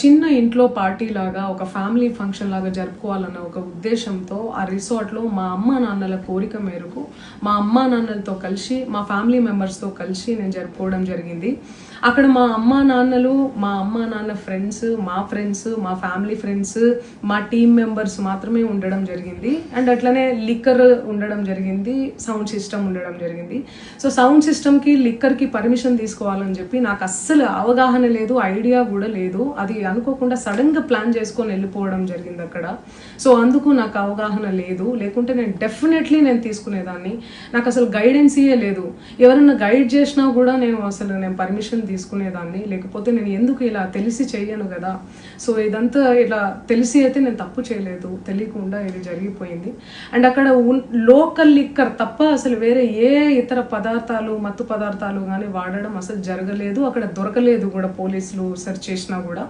చిన్న ఇంట్లో పార్టీ లాగా ఒక ఫ్యామిలీ ఫంక్షన్ లాగా జరుపుకోవాలన్న ఒక ఉద్దేశంతో ఆ రిసార్ట్లో మా అమ్మా నాన్నల కోరిక మేరకు మా అమ్మా నాన్నలతో కలిసి మా ఫ్యామిలీ మెంబర్స్తో కలిసి నేను జరుపుకోవడం జరిగింది. అక్కడ మా అమ్మా నాన్నలు, మా అమ్మా నాన్న ఫ్రెండ్స్, మా ఫ్రెండ్స్, మా ఫ్యామిలీ ఫ్రెండ్స్, మా టీమ్ మెంబర్స్ మాత్రమే ఉండడం జరిగింది. అండ్ అట్లనే లిక్కర్ ఉండడం జరిగింది, సౌండ్ సిస్టమ్ ఉండడం జరిగింది. సో సౌండ్ సిస్టమ్కి లిక్కర్కి పర్మిషన్ తీసుకోవాలని చెప్పి నాకు అస్సలు అవగాహన లేదు, ఐడియా కూడా లేదు. అది అనుకోకుండా సడన్గా ప్లాన్ చేసుకొని వెళ్ళిపోవడం జరిగింది అక్కడ. సో అందుకు నాకు అవగాహన లేదు, లేకుంటే నేను డెఫినెట్లీ నేను తీసుకునేదాన్ని. నాకు అసలు గైడెన్సీయే లేదు. ఎవరన్నా గైడ్ చేసినా కూడా నేను పర్మిషన్ తీసుకునేదాన్ని, లేకపోతే నేను ఎందుకు ఇలా తెలిసి చెయ్యను కదా. సో ఇదంతా ఇలా తెలిసి అయితే నేను తప్పు చేయలేదు, తెలియకుండా ఇది జరిగిపోయింది. అండ్ అక్కడ లోకల్ లిక్కర్ తప్ప అసలు వేరే ఏ ఇతర పదార్థాలు, మత్తు పదార్థాలు కానీ వాడడం అసలు జరగలేదు. అక్కడ దొరకలేదు కూడా, పోలీసులు సెర్చ్ చేసినా కూడా.